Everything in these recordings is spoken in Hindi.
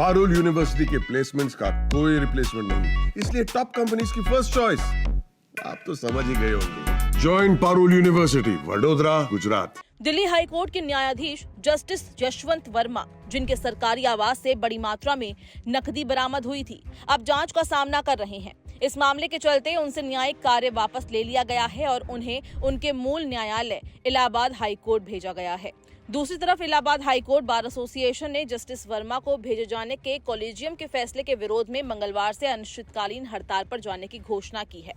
पारुल यूनिवर्सिटी के प्लेसमेंट्स का कोई रिप्लेसमेंट नहीं, इसलिए टॉप कंपनीज की फर्स्ट चॉइस। आप तो समझ ही गए होंगे। Join Parul university, Vadodara, Gujarat. Delhi high court के न्यायाधीश जस्टिस यशवंत वर्मा, जिनके सरकारी आवास से बड़ी मात्रा में नकदी बरामद हुई थी, अब जांच का सामना कर रहे हैं। इस मामले के चलते उनसे न्यायिक कार्य वापस ले लिया गया है और उन्हें उनके मूल न्यायालय इलाहाबाद हाईकोर्ट भेजा गया है। दूसरी तरफ इलाहाबाद हाईकोर्ट बार एसोसिएशन ने जस्टिस वर्मा को भेजे जाने के कॉलेजियम के फैसले के विरोध में मंगलवार से अनिश्चितकालीन हड़ताल पर जाने की घोषणा की है।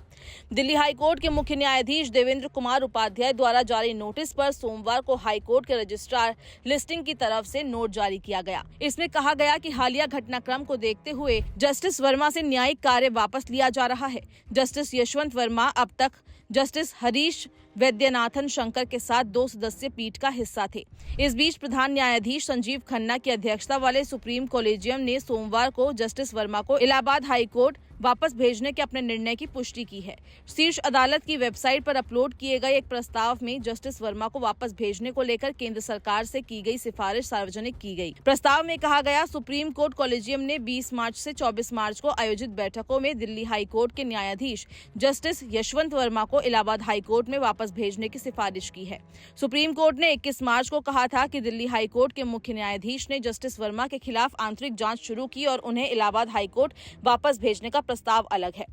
दिल्ली हाईकोर्ट के मुख्य न्यायाधीश देवेंद्र कुमार उपाध्याय द्वारा जारी नोटिस पर सोमवार को हाईकोर्ट के रजिस्ट्रार लिस्टिंग की तरफ से नोट जारी किया गया। इसमें कहा गया कि हालिया घटनाक्रम को देखते हुए जस्टिस वर्मा से न्यायिक कार्य वापस लिया जा रहा है। जस्टिस यशवंत वर्मा अब तक जस्टिस हरीश वैद्यनाथन शंकर के साथ 2 सदस्यीय पीठ का हिस्सा थे। इस बीच प्रधान न्यायाधीश संजीव खन्ना की अध्यक्षता वाले सुप्रीम कॉलेजियम ने सोमवार को जस्टिस वर्मा को इलाहाबाद हाईकोर्ट वापस भेजने के अपने निर्णय की पुष्टि की है। शीर्ष अदालत की वेबसाइट पर अपलोड किए गए एक प्रस्ताव में जस्टिस वर्मा को वापस भेजने को लेकर केंद्र सरकार से की गई सिफारिश सार्वजनिक की गई। प्रस्ताव में कहा गया, सुप्रीम कोर्ट कॉलेजियम ने 20 मार्च से 24 मार्च को आयोजित बैठकों में दिल्ली हाईकोर्ट के न्यायाधीश जस्टिस यशवंत वर्मा को इलाहाबाद हाईकोर्ट में वापस भेजने की सिफारिश की है। सुप्रीम कोर्ट ने 21 मार्च को कहा था कि दिल्ली हाईकोर्ट के मुख्य न्यायाधीश ने जस्टिस वर्मा के खिलाफ आंतरिक जांच शुरू की और उन्हें इलाहाबाद हाईकोर्ट वापस भेजने का प्रस्ताव अलग है।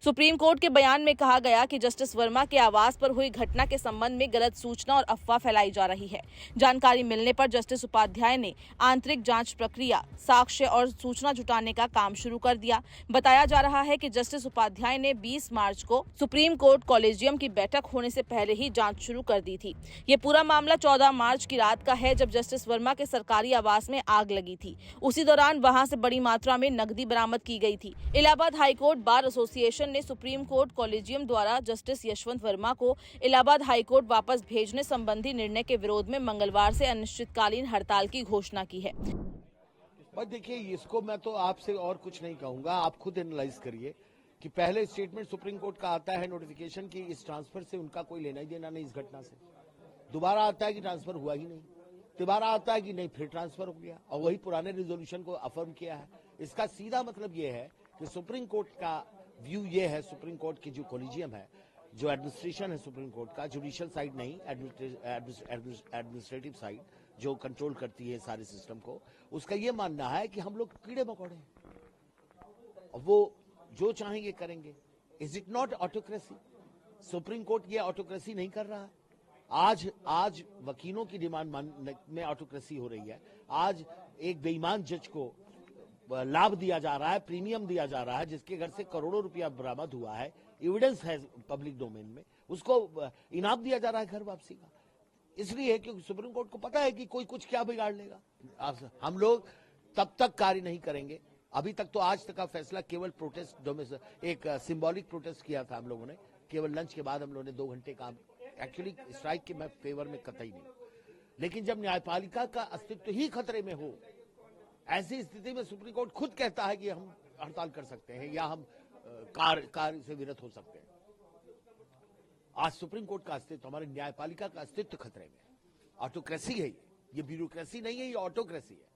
सुप्रीम कोर्ट के बयान में कहा गया कि जस्टिस वर्मा के आवास पर हुई घटना के संबंध में गलत सूचना और अफवाह फैलाई जा रही है। जानकारी मिलने पर जस्टिस उपाध्याय ने आंतरिक जांच प्रक्रिया, साक्ष्य और सूचना जुटाने का काम शुरू कर दिया। बताया जा रहा है कि जस्टिस उपाध्याय ने 20 मार्च को सुप्रीम कोर्ट कॉलेजियम की बैठक होने से पहले ही जांच शुरू कर दी थी। ये पूरा मामला 14 मार्च की रात का है, जब जस्टिस वर्मा के सरकारी आवास में आग लगी थी। उसी दौरान वहां से बड़ी मात्रा में नकदी बरामद की गई थी। इलाहाबाद हाईकोर्ट बार एसोसिएशन ने सुप्रीम कोर्ट कॉलेजियम द्वारा जस्टिस यशवंत वर्मा को इलाहाबाद हाईकोर्ट वापस भेजने संबंधी निर्णय के विरोध में मंगलवार से अनिश्चितकालीन हड़ताल की घोषणा की है। बस देखिए, इसको मैं तो आपसे और कुछ नहीं कहूंगा, आप खुद एनालाइज करिए कि पहले स्टेटमेंट सुप्रीम कोर्ट का आता है नोटिफिकेशन की इस ट्रांसफर से उनका कोई लेना ही देना नहीं इस घटना से। दोबारा आता है कि ट्रांसफर हुआ ही नहीं, दोबारा आता है कि नहीं फिर ट्रांसफर हो गया और वही पुराने रिजोल्यूशन को अफर्म किया है। इसका सीधा मतलब यह है कि सुप्रीम कोर्ट का व्यू ये है, सुप्रीम कोर्ट की जो कॉलेजियम है, जो एडमिनिस्ट्रेशन है सुप्रीम कोर्ट का, जुडिशियल साइड नहीं, एडमिनिस्ट्रेटिव साइड जो कंट्रोल करती है सारे सिस्टम को, उसका ये मानना है कि हम लोग कीड़े मकोड़े हैं, वो जो चाहेंगे करेंगे। Is it not autocracy? Supreme court ये ऑटोक्रेसी नहीं कर रहा है। आज वकीलों की डिमांड में ऑटोक्रेसी हो रही है। आज एक बेईमान जज को लाभ दिया जा रहा है, प्रीमियम दिया जा रहा है, जिसके घर से करोड़ों रुपया बरामद हुआ है, एविडेंस है पब्लिक डोमेन में, उसको इनाम दिया जा रहा है घर वापसी का। इसलिए क्योंकि सुप्रीम कोर्ट को पता है कि कोई कुछ क्या बिगाड़ लेगा। हम लोग तब तक कार्य नहीं करेंगे। अभी तक तो आज तक का फैसला केवल प्रोटेस्ट, एक सिंबॉलिक प्रोटेस्ट किया था हम लोगों ने, केवल लंच के बाद हम लोगों ने 2 घंटे काम। एक्चुअली स्ट्राइक के मैं फेवर में कतई नहीं, लेकिन जब न्यायपालिका का अस्तित्व ही खतरे में हो, ऐसी स्थिति में सुप्रीम कोर्ट खुद कहता है कि हम हड़ताल कर सकते हैं या हम कार्य से विरत हो सकते हैं। आज सुप्रीम कोर्ट का अस्तित्व, हमारी न्यायपालिका का अस्तित्व खतरे में। ऑटोक्रेसी है ये ब्यूरोक्रेसी नहीं है, ये ऑटोक्रेसी है।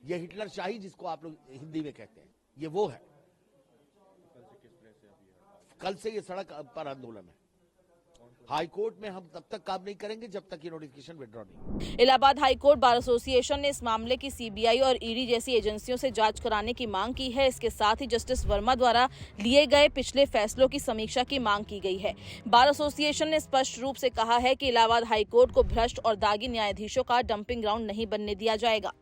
ये हिटलर शाही जिसको आप लोग हिंदी में कहते हैं, ये वो है। कल से ये सड़क पर आंदोलन है। हाई कोर्ट में हम तब तक काम नहीं करेंगे जब तक ये नोटिफिकेशन विड्रॉ नहीं। इलाहाबाद हाईकोर्ट बार एसोसिएशन ने इस मामले की सीबीआई और ईडी जैसी एजेंसियों से जांच कराने की मांग की है। इसके साथ ही जस्टिस वर्मा द्वारा लिए गए पिछले फैसलों की समीक्षा की मांग की गई है। बार एसोसिएशन ने स्पष्ट रूप से कहा है कि इलाहाबाद हाईकोर्ट को भ्रष्ट और दागी न्यायाधीशों का डंपिंग ग्राउंड नहीं बनने दिया जाएगा।